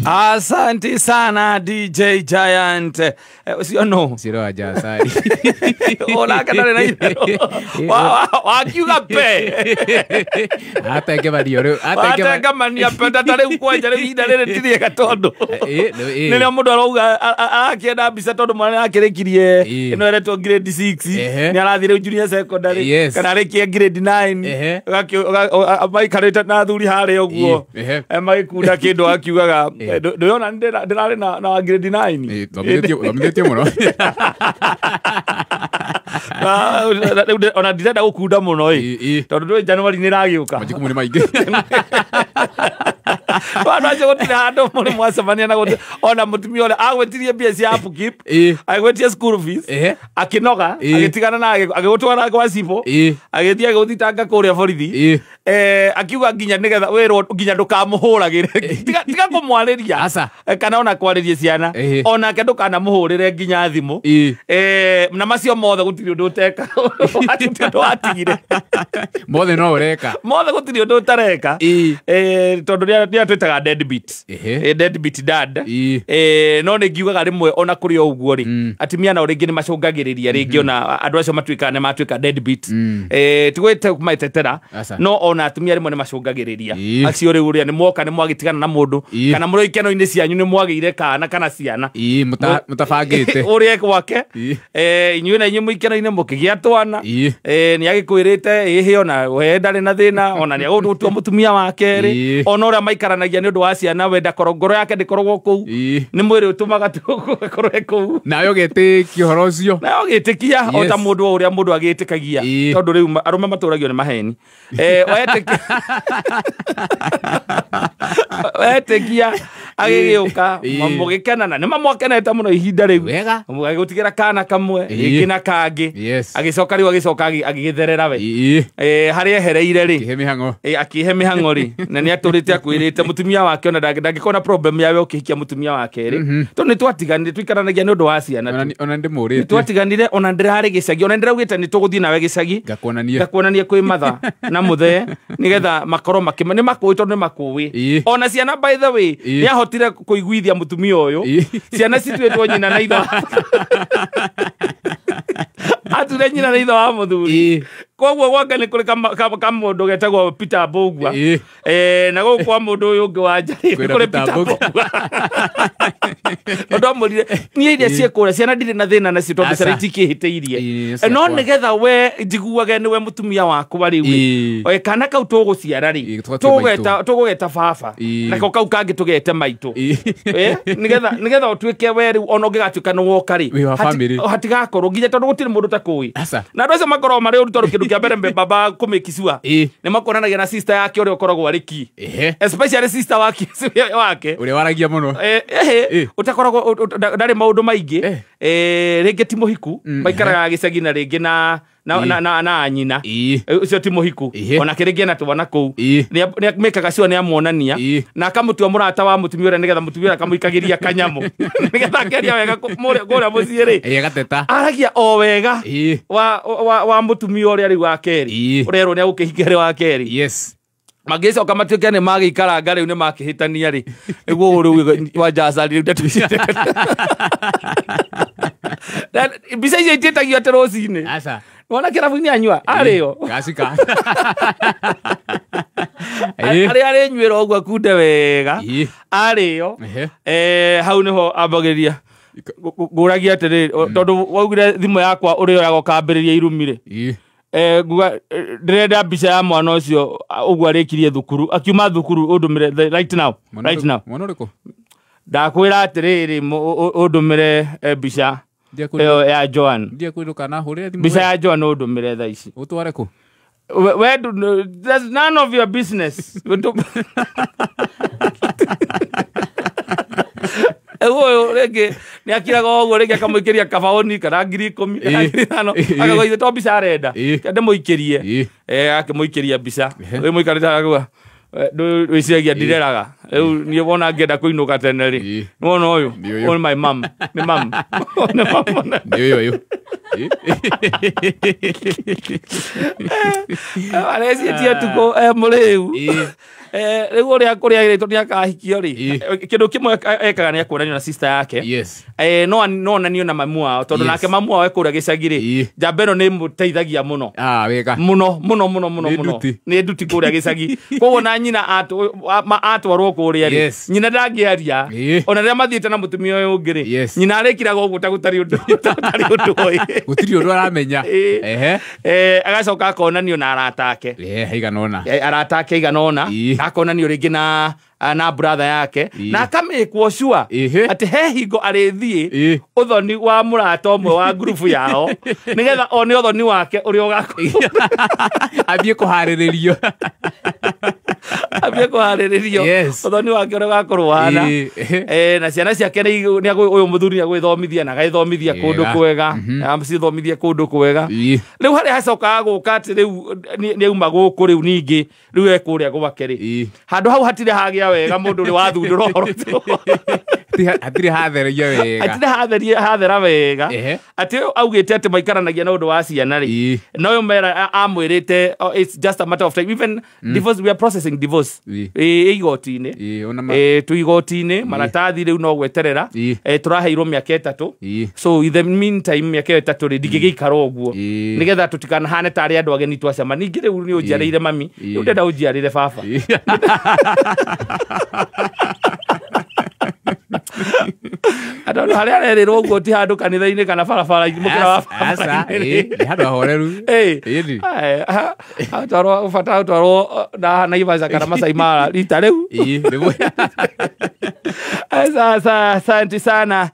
Asante sana DJ Giant. Sio no. Siro aja sari. Ola kana na ino. Wa kiuga pe. Ata ke bariore. Ata ke mania pe tatare ukwaja le vida le tirie gatondo. Nene mundu arauga akienda bisa tondu mwana akirekirie ino ere to grade 6. Ni arathire junior secondary kana rekia grade 9. Mai kareta na thuri hare uguo. Mai kunda kindu akiugaga ndona ndirari na grade 9. Wamitio muno. Ona ndirenda gukunda muno tondu ndwe January ni ragiuka. Majuku muri maingi. Wana aje gutira handu muri mwacemania na guti ona mutumia ole agwetirie mbia cia upkeep agwetie school fees akinoga agitigana na agigutwara kwa cibo agithia guthitanga kuria borithi akiuga nginya nigetha wero nginya ndukamuhuragire tiga kumwariria kana ona kwaririe ciana ona ke ndukanamuhurire nginya thimu na macio mothe gutiri undu uteka ati ndo atigire mothe no ureka mothe gutiri undu utareka tondu ria twitaga deadbeat deadbeat dad no ni ngiugaga rimwe ona kuri oguo ri atimia na ringi ni macungagiriria ringi ona andu acio matuika deadbeat tigwite kumaitetera no ona atimia rimwe ni macungagiriria acio riu ria ni mwoka ni mwagitigana na mundu kana muri ikeno-ini cianyu ni mwagire kana kana ciana mutabangite urie gwake inyuĩ na inyuĩ muikeno-ini mukigia twana ni agikwirite ihi ona we ndari na thina ona ni agutua mutumia wa keri ona uria maikaranagia ni undu wa ciana wenda korongoro yake ndikoragwo kuu ni mwiri utumaga tukorwe kuu nayo getikia horo ucio nayo getikia ota mundu uria mundu agitikagia tondu riu arume maturagio ni maheni wetikia agigiuka mugikenana ni mamwakenete muno ihinda riu agigutigira kana kamwe igina kangi agicoka riu agicoka agigitherera we haria ehereire ri akihe mihango ri na ni aturite akwirite mutumia wake ona ndangikona problem yawe ukihikia mutumia wake ri to ni twatiganire twikaranagia ni undu wa ciana ona ndimurite twatiganire ona ndirari gicagi ona ndiraugite ni tuguthii nawe gicagi ngakuonania kwi matha na muthe nigetha makoro makima ni makui tondu ni makui ona ciana by the way ni ahotire kuiguithia mutumia uyu ciana citwetwo nyina na itho ature nyina na itho wa muthuri koguo gwake ni kuri kamundu getagwo Peter Mbugua na guku kwa mundu uyu ungi wanja kuri Peter Mbugua ndomurire ni iria ciekura ciana ndire na thina na citondu cara itikihiteirie no nigetha we njiguage niwe mutumia waku bari we kana kau tuguciara ri tugeta baba na kau kangi tugete maitu nigetha utuike we ri ona ngigatuika no woka ri hatigakorwo nginya tondu gutiri mundu takui na andu acio makorwo mari uru tondu kindu kia mbere baba kumikisua ni makoranagia na sister yake uri ukoragwo ari ki especially sister wake uri waragia muno utakoragwo ndari maundu maingi ringi ti muhiku maikaraga gicagi na ringi na nyina ucio ti muhiku ona kiringi na twana kuu ni mekaga cio ni amuonania na akamutua murata wa mutumia ure nigetha mutumia akamuikagiria kanyamu nigetha akeria wega kuria mucii ri gateta aragia o wega wa mutumia ure ari wa keri urerwo ni agukihinga wa keri magicoka matuike ni magiikaranga riu ni makihitania ri niguo riu wanjacari riu mbica icio itietagio ati rucini wona kirabu-ini anyua ario gasika ari nywira uguo kunde wega ario hau niho ambagiriria nguragia atiri tondu waugire thimu yakwa uri oyaga ukambiriria irumire nguga ndirenda mbica ya mwana ucio uguo arikirie thukuru akiuma thukuru undumire right now mwana uriku ndakwira atiriri undumire mbica ya Joan ndiye kwiruka na hurire thimu mbica ya Joan undumire tha ici utware ku there's none of your business uyu ringi ni akiraga uguo ringi akamuikiria kabaoni kana 10,000 akagoithe to mbica arenda kende muikirie akimuikiria mbica we muikarite agua ndwiciagia ndireraga ni wona ngenda kuinuka tene ri wona uyu on my mom ni mom yo alesi tia tuko mureu rego ria kuria ire ria kahikio ri kindu kimwe ekaga ni akuonania na sister yake no nanio na mamu wao tondu nake mamu wao ekuria gicagi Jambeno ni muteithagia muno wega muno ni nduti kuria gicagi koguo na nyina atwarwo kuria ri nyina ndangiaria ona ria mathiete na mutumia uyu ngiri nyina arikiraga uguo gutari undu oi gutiri undu aramenya agacoka akonanio na aratake iganona aratake iganona akonanio ringi na brother yake na akamekwo sure ati he hingo arithie uthoni wa murata omwe wa group yao nigetha one uthoni wake uri ugakorwo ambie kuhariririo uthoni wake uri ugakorwo hana na ciana ciake ni uyu muthuri agwithomithia na gaithomithia kundu kwega amcithomithia kundu kwega riu hari hacoka guka ati riu ni auma guku riu ningi riu ekuria gwakeri handu hau hatire hagia wega mundu ri wathundura hatire hathera wega ati augite ati maikaranagia na undu wa ciana ri no mera amwirite it's just a matter of time even divorce we are processing divorce igotini tu igotini maratathi riu no gweterera turaheirwo miaka 3 so in the meantime miaka 3 ri ndigigikara uguo nigetha tutikana hane tari andu ageni twacama ningi riu ni unjiarire mami riu ndenda unjiarire baba haria arerirwo uguo ti handu kanitha-ini kana barabara mukira wa handu horeru atwarwo na Naivasha kana Masai Mara rita riu asante sana.